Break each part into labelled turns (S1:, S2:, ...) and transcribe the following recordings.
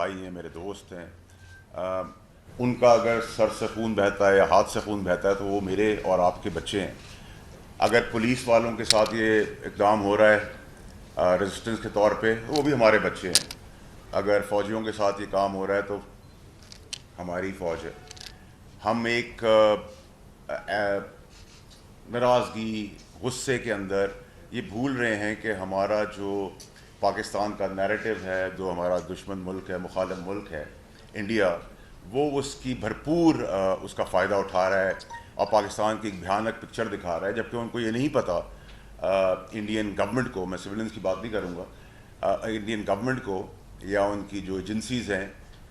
S1: بھائی ہیں، میرے دوست ہیں. ان کا اگر سر سے خون بہتا ہے یا ہاتھ سے خون بہتا ہے تو وہ میرے اور آپ کے بچے ہیں. اگر پولیس والوں کے ساتھ یہ اقدام ہو رہا ہے ریزسٹنس کے طور پہ، وہ بھی ہمارے بچے ہیں. اگر فوجیوں کے ساتھ یہ کام ہو رہا ہے تو ہماری فوج ہے. ہم ایک ناراضگی، غصے کے اندر یہ بھول رہے ہیں کہ ہمارا جو پاکستان کا نیریٹو ہے، جو ہمارا دشمن ملک ہے، مخالف ملک ہے انڈیا، وہ اس کی بھرپور اس کا فائدہ اٹھا رہا ہے اور پاکستان کی ایک بھیانک پکچر دکھا رہا ہے. جبکہ ان کو یہ نہیں پتہ، انڈین گورنمنٹ کو، میں سویلنس کی بات نہیں کروں گا، انڈین گورنمنٹ کو یا ان کی جو ایجنسیز ہیں،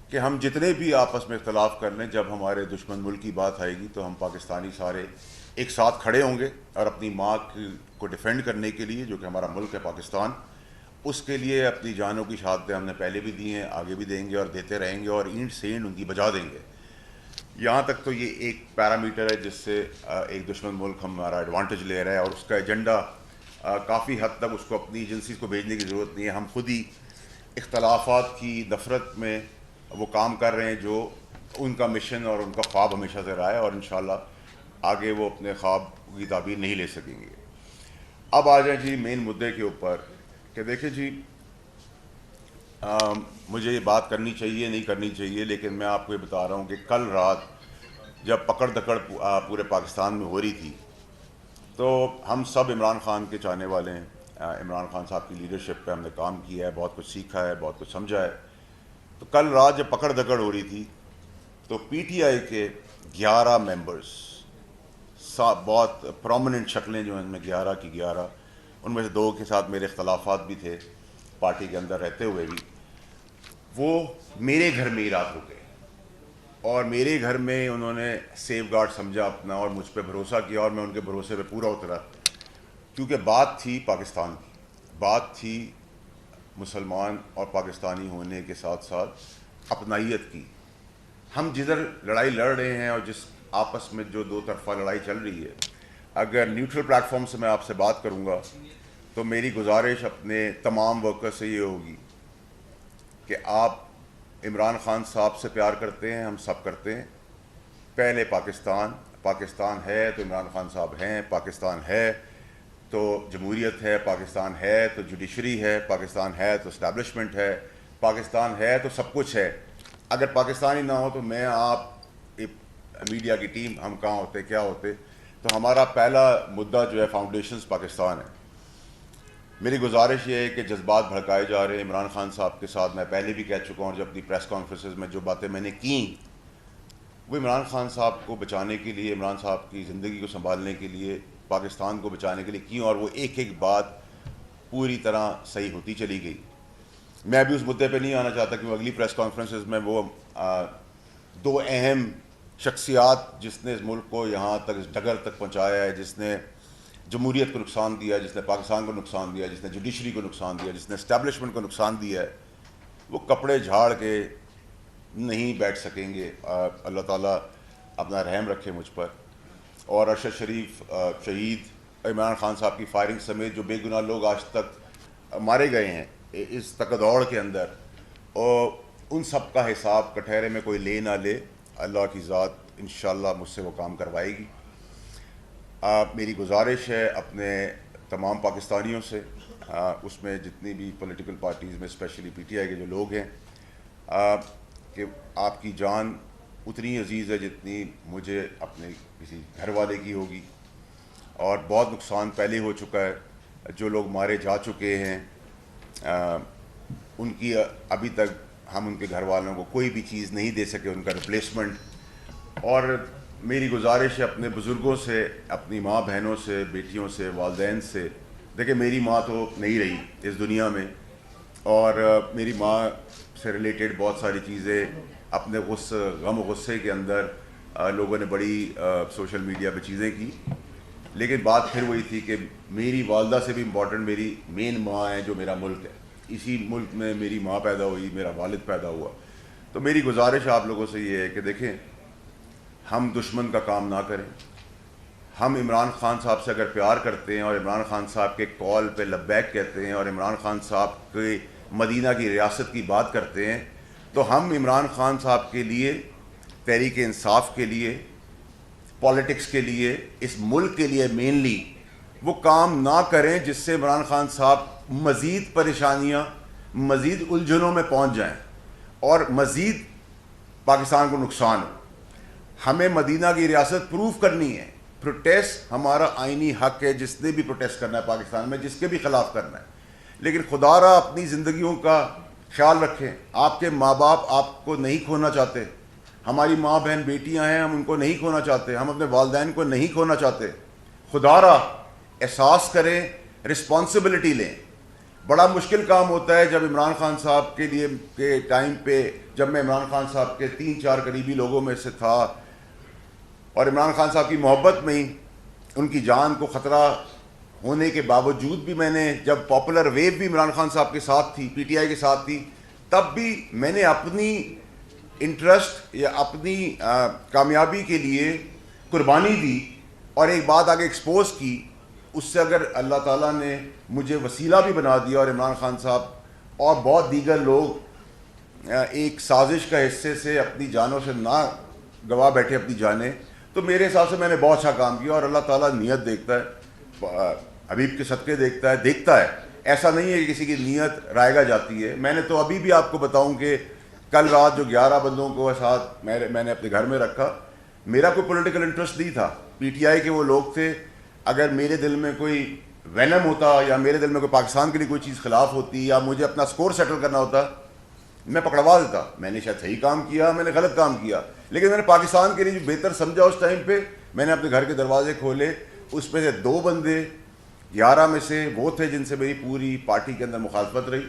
S1: کہ ہم جتنے بھی آپس میں اختلاف کر لیں، جب ہمارے دشمن ملک کی بات آئے گی تو ہم پاکستانی سارے ایک ساتھ کھڑے ہوں گے اور اپنی ماں کو ڈیفینڈ کرنے کے لیے، جو کہ ہمارا ملک ہے پاکستان، اس کے لیے اپنی جانوں کی شہادتیں ہم نے پہلے بھی دی ہیں، آگے بھی دیں گے اور دیتے رہیں گے اور اینٹ سینڈ ان کی بجا دیں گے. یہاں تک تو یہ ایک پیرامیٹر ہے جس سے ایک دشمن ملک ہمارا ایڈوانٹیج لے رہا ہے، اور اس کا ایجنڈا کافی حد تک اس کو اپنی ایجنسیز کو بھیجنے کی ضرورت نہیں ہے. ہم خود ہی اختلافات کی نفرت میں وہ کام کر رہے ہیں جو ان کا مشن اور ان کا خواب ہمیشہ سے رہا ہے، اور انشاءاللہ آگے وہ اپنے خواب کی تعبیر نہیں لے سکیں گے. اب آ جائیں جی مین مدعے کے اوپر کہ دیکھیں جی، مجھے یہ بات کرنی چاہیے نہیں کرنی چاہیے، لیکن میں آپ کو یہ بتا رہا ہوں کہ کل رات جب پکڑ دکڑ پورے پاکستان میں ہو رہی تھی تو ہم سب عمران خان کے چاہنے والے ہیں. عمران خان صاحب کی لیڈرشپ پہ ہم نے کام کیا ہے، بہت کچھ سیکھا ہے، بہت کچھ سمجھا ہے. تو کل رات جب پکڑ دکڑ ہو رہی تھی تو پی ٹی آئی کے 11 ممبرز، بہت پرومیننٹ شکلیں جو ہیں ان میں 11 کی 11، ان میں سے 2 کے ساتھ میرے اختلافات بھی تھے پارٹی کے اندر رہتے ہوئے بھی، وہ میرے گھر میں ہی رات ہو گئے. اور میرے گھر میں انہوں نے سیف گارڈ سمجھا اپنا اور مجھ پہ بھروسہ کیا، اور میں ان کے بھروسے پہ پورا اترا، کیونکہ بات تھی پاکستان کی، بات تھی مسلمان اور پاکستانی ہونے کے ساتھ ساتھ اپنائیت کی. ہم جدھر لڑائی لڑ رہے ہیں اور جس آپس میں جو دو طرفہ لڑائی چل رہی ہے، اگر نیوٹرل پلیٹ فارم سے میں آپ سے بات کروں گا تو میری گزارش اپنے تمام ورکر سے یہ ہوگی کہ آپ عمران خان صاحب سے پیار کرتے ہیں، ہم سب کرتے ہیں. پہلے پاکستان ہے تو عمران خان صاحب ہیں، پاکستان ہے تو جمہوریت ہے، پاکستان ہے تو جوڈیشری ہے، پاکستان ہے تو اسٹیبلشمنٹ ہے، پاکستان ہے تو سب کچھ ہے. اگر پاکستانی نہ ہو تو میں، آپ، میڈیا کی ٹیم، ہم کہاں ہوتے، کیا ہوتے. تو ہمارا پہلا مدعا جو ہے فاؤنڈیشنز پاکستان ہے. میری گزارش یہ ہے کہ جذبات بھڑکائے جا رہے ہیں عمران خان صاحب کے ساتھ. میں پہلے بھی کہہ چکا ہوں، جب اپنی پریس کانفرنسز میں جو باتیں میں نے کیں وہ عمران خان صاحب کو بچانے کے لیے، عمران صاحب کی زندگی کو سنبھالنے کے لیے، پاکستان کو بچانے کے لیے کیں، اور وہ ایک ایک بات پوری طرح صحیح ہوتی چلی گئی. میں بھی اس مدعے پہ نہیں آنا چاہتا کہ وہ اگلی پریس کانفرنسز میں وہ 2 اہم شخصیات جس نے اس ملک کو یہاں تک، اس ڈگر تک پہنچایا ہے، جس نے جمہوریت کو نقصان دیا، جس نے پاکستان کو نقصان دیا، جس نے جوڈیشری کو نقصان دیا، جس نے اسٹیبلشمنٹ کو نقصان دیا ہے، وہ کپڑے جھاڑ کے نہیں بیٹھ سکیں گے. اللہ تعالیٰ اپنا رحم رکھے مجھ پر. اور ارشد شریف شہید عمران خان صاحب کی فائرنگ سمیت جو بے گناہ لوگ آج تک مارے گئے ہیں اس تکدوڑ کے اندر، اور ان سب کا حساب کٹہرے میں کوئی لے نہ لے، اللہ کی ذات انشاءاللہ مجھ سے وہ کام کروائے گی. میری گزارش ہے اپنے تمام پاکستانیوں سے، اس میں جتنی بھی پولیٹیکل پارٹیز میں اسپیشلی پی ٹی آئی کے جو لوگ ہیں، کہ آپ کی جان اتنی عزیز ہے جتنی مجھے اپنے کسی گھر والے کی ہوگی. اور بہت نقصان پہلے ہو چکا ہے، جو لوگ مارے جا چکے ہیں ان کی ابھی تک ہم ان کے گھر والوں کو کوئی بھی چیز نہیں دے سکے، ان کا ریپلیسمنٹ. اور میری گزارش ہے اپنے بزرگوں سے، اپنی ماں بہنوں سے، بیٹیوں سے، والدین سے. دیکھیں میری ماں تو نہیں رہی اس دنیا میں، اور میری ماں سے ریلیٹڈ بہت ساری چیزیں اپنے غم و غصے کے اندر لوگوں نے بڑی سوشل میڈیا پہ چیزیں کی. لیکن بات پھر وہی تھی کہ میری والدہ سے بھی امپورٹنٹ میری مین ماں ہے جو میرا ملک ہے. اسی ملک میں میری ماں پیدا ہوئی، میرا والد پیدا ہوا. تو میری گزارش آپ لوگوں سے یہ ہے کہ دیکھیں، ہم دشمن کا کام نہ کریں. ہم عمران خان صاحب سے اگر پیار کرتے ہیں اور عمران خان صاحب کے کال پہ لبیک کہتے ہیں اور عمران خان صاحب کے مدینہ کی ریاست کی بات کرتے ہیں، تو ہم عمران خان صاحب کے لیے، تحریک انصاف کے لیے، پالیٹکس کے لیے، اس ملک کے لیے مینلی وہ کام نہ کریں جس سے عمران خان صاحب مزید پریشانیاں، مزید الجھنوں میں پہنچ جائیں اور مزید پاکستان کو نقصان ہو۔ ہمیں مدینہ کی ریاست پروف کرنی ہے۔ پروٹیسٹ ہمارا آئینی حق ہے، جس نے بھی پروٹیسٹ کرنا ہے پاکستان میں، جس کے بھی خلاف کرنا ہے، لیکن خدا را اپنی زندگیوں کا خیال رکھیں۔ آپ کے ماں باپ آپ کو نہیں کھونا چاہتے، ہماری ماں بہن بیٹیاں ہیں، ہم ان کو نہیں کھونا چاہتے، ہم اپنے والدین کو نہیں کھونا چاہتے۔ خدا را احساس کریں، رسپانسبلٹی لیں۔ بڑا مشکل کام ہوتا ہے جب عمران خان صاحب کے لیے کے ٹائم پہ، جب میں عمران خان صاحب کے 3-4 قریبی لوگوں میں سے تھا اور عمران خان صاحب کی محبت میں ہی ان کی جان کو خطرہ ہونے کے باوجود بھی میں نے، جب پاپولر ویو بھی عمران خان صاحب کے ساتھ تھی، پی ٹی آئی کے ساتھ تھی، تب بھی میں نے اپنی انٹرسٹ یا اپنی کامیابی کے لیے قربانی دی اور ایک بات آگے ایکسپوز کی۔ اس سے اگر اللہ تعالیٰ نے مجھے وسیلہ بھی بنا دیا اور عمران خان صاحب اور بہت دیگر لوگ ایک سازش کا حصے سے اپنی جانوں سے نہ گوا بیٹھے اپنی جانیں، تو میرے حساب سے میں نے بہت اچھا کام کیا اور اللہ تعالیٰ نیت دیکھتا ہے، حبیب کے صدقے دیکھتا ہے۔ ایسا نہیں ہے کہ کسی کی نیت رائگا جاتی ہے۔ میں نے تو ابھی بھی آپ کو بتاؤں کہ کل رات جو 11 بندوں کو ساتھ میں نے اپنے گھر میں رکھا، میرا کوئی پولیٹیکل انٹرسٹ نہیں تھا۔ پی ٹی آئی کے وہ لوگ تھے، اگر میرے دل میں کوئی وینم ہوتا یا میرے دل میں کوئی پاکستان کے لیے کوئی چیز خلاف ہوتی یا مجھے اپنا سکور سیٹل کرنا ہوتا، میں پکڑوا دیتا۔ میں نے شاید صحیح کام کیا، میں نے غلط کام کیا، لیکن میں نے پاکستان کے لیے جو بہتر سمجھا اس ٹائم پہ، میں نے اپنے گھر کے دروازے کھولے۔ اس میں سے 2 بندے 11 میں سے وہ تھے جن سے میری پوری پارٹی کے اندر مخالفت رہی۔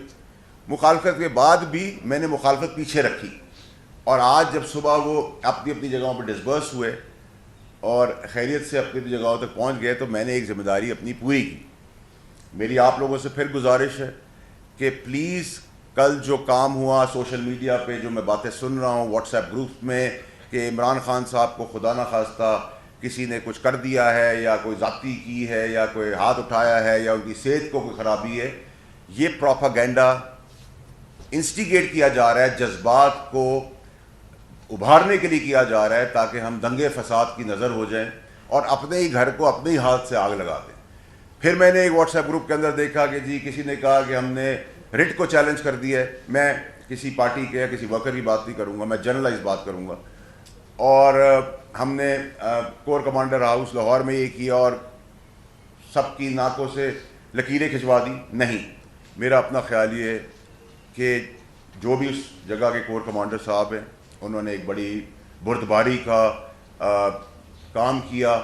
S1: مخالفت کے بعد بھی میں نے مخالفت پیچھے رکھی، اور آج جب صبح وہ اپنی اپنی جگہوں پہ ڈسبرس ہوئے اور خیریت سے اپنی اپنی جگہوں تک پہنچ گئے، تو میں نے ایک ذمہ داری اپنی پوری کی۔ میری آپ لوگوں سے پھر گزارش ہے کہ پلیز کل جو کام ہوا سوشل میڈیا پہ، جو میں باتیں سن رہا ہوں واٹس ایپ گروپ میں کہ عمران خان صاحب کو خدا نہ خواستہ کسی نے کچھ کر دیا ہے یا کوئی ذاتی کی ہے یا کوئی ہاتھ اٹھایا ہے یا ان کی صحت کو کوئی خرابی ہے، یہ پروپیگنڈا انسٹیگیٹ کیا جا رہا ہے، جذبات کو ابھارنے کے لیے کیا جا رہا ہے تاکہ ہم دنگے فساد کی نظر ہو جائیں اور اپنے ہی گھر کو اپنے ہی ہاتھ سے آگ لگا دیں۔ پھر میں نے ایک واٹس ایپ گروپ کے اندر دیکھا کہ جی کسی نے کہا کہ ہم نے رٹ کو چیلنج کر دیا ہے۔ میں کسی پارٹی کے یا کسی ورکر کی بات نہیں کروں گا، میں جنرلائز بات کروں گا۔ اور ہم نے کور کمانڈر ہاؤس لاہور میں یہ کیا اور سب کی ناکوں سے لکیریں کھنچوا دی۔ نہیں، میرا اپنا خیال یہ ہے کہ جو بھی اس جگہ کے کور کمانڈر صاحب ہیں، انہوں نے ایک بڑی بردباری کا کام کیا۔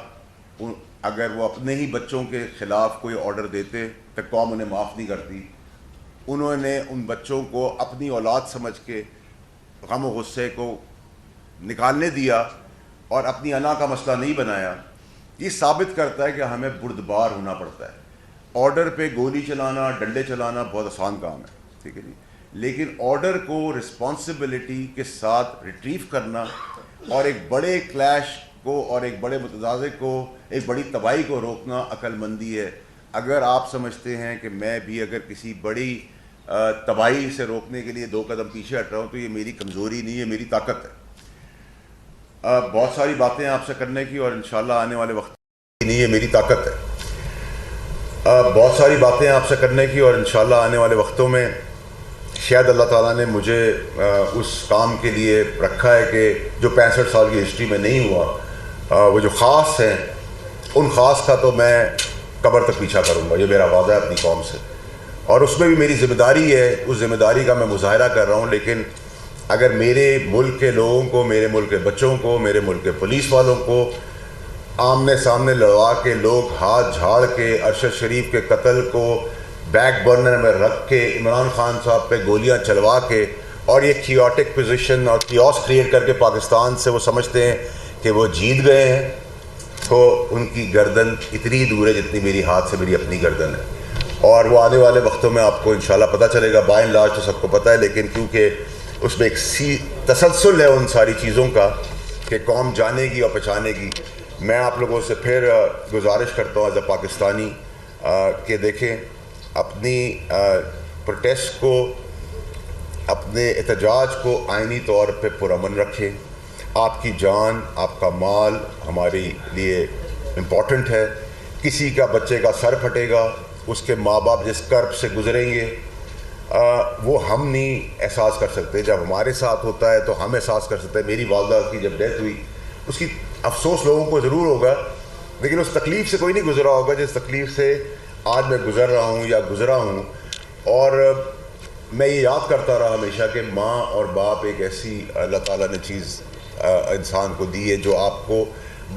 S1: اگر وہ اپنے ہی بچوں کے خلاف کوئی آرڈر دیتے تو قوم انہیں معاف نہیں کرتی۔ انہوں نے ان بچوں کو اپنی اولاد سمجھ کے غم و غصے کو نکالنے دیا اور اپنی انا کا مسئلہ نہیں بنایا۔ یہ ثابت کرتا ہے کہ ہمیں بردبار ہونا پڑتا ہے۔ آرڈر پہ گولی چلانا، ڈنڈے چلانا بہت آسان کام ہے، ٹھیک ہے جی، لیکن آرڈر کو رسپانسبلٹی کے ساتھ ریٹریو کرنا اور ایک بڑے کلیش کو اور ایک بڑے متنازع کو، ایک بڑی تباہی کو روکنا عقل مندی ہے۔ اگر آپ سمجھتے ہیں کہ میں بھی اگر کسی بڑی تباہی سے روکنے کے لیے 2 قدم پیچھے ہٹ رہا ہوں تو یہ میری کمزوری نہیں ہے، میری طاقت ہے۔ بہت ساری باتیں آپ سے کرنے کی اور انشاءاللہ آنے والے وقت نہیں ہے، میری طاقت ہے۔ بہت ساری باتیں آپ سے کرنے کی اور انشاءاللہ آنے والے وقتوں میں شاید اللہ تعالیٰ نے مجھے اس کام کے لیے رکھا ہے کہ جو 65 سال کی ہسٹری میں نہیں ہوا، وہ جو خاص ہیں ان خاص کا تو میں قبر تک پیچھا کروں گا، یہ میرا وعدہ ہے اپنی قوم سے، اور اس میں بھی میری ذمہ داری ہے، اس ذمہ داری کا میں مظاہرہ کر رہا ہوں۔ لیکن اگر میرے ملک کے لوگوں کو، میرے ملک کے بچوں کو، میرے ملک کے پولیس والوں کو آمنے سامنے لڑوا کے لوگ ہاتھ جھاڑ کے ارشد شریف کے قتل کو بیک برنر میں رکھ کے عمران خان صاحب پہ گولیاں چلوا کے اور یہ کیوٹک پوزیشن اور کیوس کریٹ کر کے پاکستان سے وہ سمجھتے ہیں کہ وہ جیت گئے ہیں، تو ان کی گردن اتنی دور ہے جتنی میری ہاتھ سے میری اپنی گردن ہے، اور وہ آنے والے وقتوں میں آپ کو انشاءاللہ پتہ چلے گا۔ بائی اینڈ لارج تو سب کو پتہ ہے، لیکن کیونکہ اس میں ایک تسلسل ہے ان ساری چیزوں کا کہ قوم جانے گی اور پہچانے گی۔ میں آپ لوگوں سے پھر گزارش کرتا ہوں ایز اے پاکستانی کہ دیکھیں اپنی پروٹیسٹ کو اپنے احتجاج کو آئینی طور پہ پرامن رکھیں. آپ کی جان، آپ کا مال ہمارے لیے امپورٹنٹ ہے. کسی کا بچے کا سر پھٹے گا، اس کے ماں باپ جس کرب سے گزریں گے وہ ہم نہیں احساس کر سکتے. جب ہمارے ساتھ ہوتا ہے تو ہم احساس کر سکتے ہیں. میری والدہ کی جب ڈیتھ ہوئی اس کی افسوس لوگوں کو ضرور ہوگا، لیکن اس تکلیف سے کوئی نہیں گزرا ہوگا جس تکلیف سے آج میں گزر رہا ہوں یا گزرا ہوں. اور میں یہ یاد کرتا رہا ہمیشہ کہ ماں اور باپ ایک ایسی اللہ تعالیٰ نے چیز انسان کو دی ہے جو آپ کو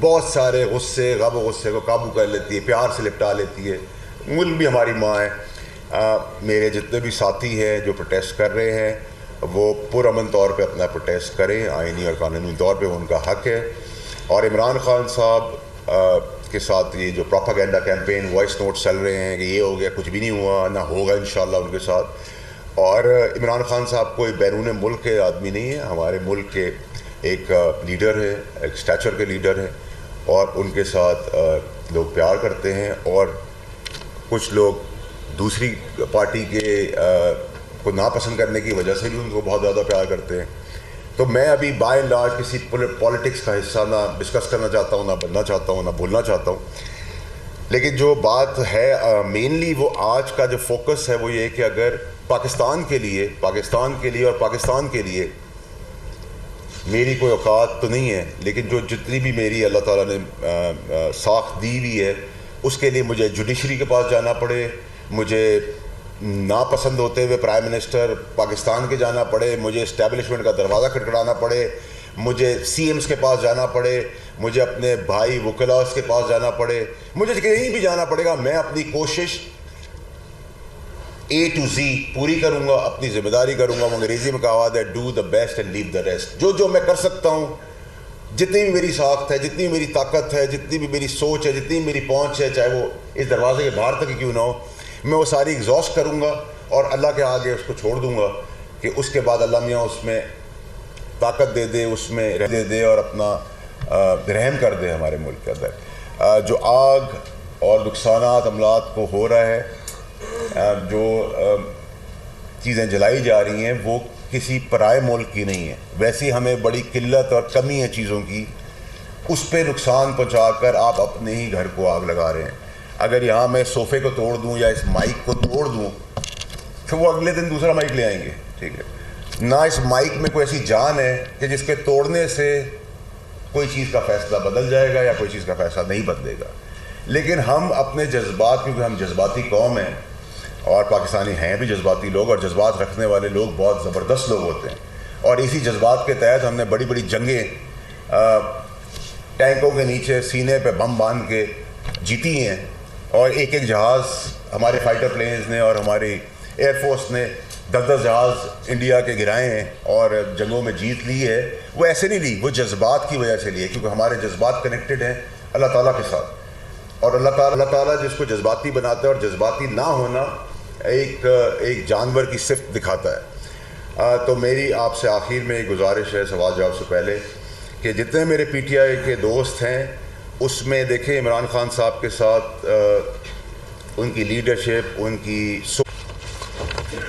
S1: بہت سارے غصے، غم و غصے کو قابو کر لیتی ہے، پیار سے لپٹا لیتی ہے. ملک بھی ہماری ماں ہے. میرے جتنے بھی ساتھی ہیں جو پروٹیسٹ کر رہے ہیں وہ پرامن طور پہ اپنا پروٹیسٹ کریں، آئینی اور قانونی طور پہ ان کا حق ہے. اور عمران خان صاحب کے ساتھ یہ جو پروپیگنڈا کیمپین، وائس نوٹ چل رہے ہیں کہ یہ ہو گیا، کچھ بھی نہیں ہوا، نہ ہوگا انشاءاللہ ان کے ساتھ. اور عمران خان صاحب کوئی بیرون ملک کے آدمی نہیں ہے، ہمارے ملک کے ایک لیڈر ہے، ایک اسٹیچر کے لیڈر ہیں، اور ان کے ساتھ لوگ پیار کرتے ہیں. اور کچھ لوگ دوسری پارٹی کے کو ناپسند کرنے کی وجہ سے بھی ان کو بہت زیادہ پیار کرتے ہیں. تو میں ابھی بائی اینڈ لارج کسی پالیٹکس کا حصہ نہ ڈسکس کرنا چاہتا ہوں، نہ بننا چاہتا ہوں، نہ بھولنا چاہتا ہوں. لیکن جو بات ہے مینلی وہ آج کا جو فوکس ہے وہ یہ کہ اگر پاکستان کے لیے اور پاکستان کے لیے میری کوئی اوقات تو نہیں ہے، لیکن جو جتنی بھی میری اللہ تعالیٰ نے ساکھ دی ہوئی ہے اس کے لیے مجھے جوڈیشری کے پاس جانا پڑے، مجھے ناپسند ہوتے ہوئے پرائم منسٹر پاکستان کے جانا پڑے، مجھے اسٹیبلشمنٹ کا دروازہ کھٹکھٹانا پڑے، مجھے سی ایمز کے پاس جانا پڑے، مجھے اپنے بھائی وکلاء کے پاس جانا پڑے، مجھے کہیں بھی جانا پڑے گا، میں اپنی کوشش A to Z پوری کروں گا، اپنی ذمہ داری کروں گا. انگریزی میں کہاوت ہے do the best and leave the rest. جو میں کر سکتا ہوں، جتنی بھی میری ساخت ہے، جتنی بھی میری طاقت ہے، جتنی بھی میری سوچ ہے، جتنی بھی میری پہنچ ہے، چاہے وہ اس دروازے کے باہر تک کیوں نہ ہو، میں وہ ساری ایگزاسٹ کروں گا اور اللہ کے آگے اس کو چھوڑ دوں گا کہ اس کے بعد اللہ میاں اس میں طاقت دے دے، اس میں دے دے اور اپنا رحم کر دے ہمارے ملک کے اندر. جو آگ اور نقصانات املاک کو ہو رہا ہے، جو چیزیں جلائی جا رہی ہیں وہ کسی پرائے ملک کی نہیں ہے. ویسی ہمیں بڑی قلت اور کمی ہے چیزوں کی، اس پہ نقصان پہنچا کر آپ اپنے ہی گھر کو آگ لگا رہے ہیں. اگر یہاں میں صوفے کو توڑ دوں یا اس مائک کو توڑ دوں تو وہ اگلے دن دوسرا مائک لے آئیں گے. ٹھیک ہے، نہ اس مائک میں کوئی ایسی جان ہے کہ جس کے توڑنے سے کوئی چیز کا فیصلہ بدل جائے گا یا کوئی چیز کا فیصلہ نہیں بدلے گا. لیکن ہم اپنے جذبات، کیونکہ ہم جذباتی قوم ہیں اور پاکستانی ہیں بھی جذباتی لوگ، اور جذبات رکھنے والے لوگ بہت زبردست لوگ ہوتے ہیں، اور اسی جذبات کے تحت ہم نے بڑی بڑی جنگیں ٹینکوں کے نیچے سینے پہ بم باندھ کے جیتی ہیں. اور ایک ایک جہاز ہمارے فائٹر پلینز نے اور ہماری ایئر فورس نے 10 جہاز انڈیا کے گرائے ہیں اور جنگوں میں جیت لی ہے. وہ ایسے نہیں لی، وہ جذبات کی وجہ سے لی ہے، کیونکہ ہمارے جذبات کنیکٹڈ ہیں اللہ تعالیٰ کے ساتھ. اور اللہ تعالیٰ جس کو جذباتی بناتا ہے، اور جذباتی نہ ہونا ایک جانور کی صفت دکھاتا ہے. تو میری آپ سے آخر میں ایک گزارش ہے سوال جواب سے پہلے کہ جتنے میرے پی ٹی آئی کے دوست ہیں اس میں دیکھیں عمران خان صاحب کے ساتھ ان کی لیڈرشپ، ان کی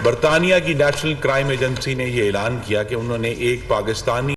S2: برطانیہ کی نیشنل کرائم ایجنسی نے یہ اعلان کیا کہ انہوں نے ایک پاکستانی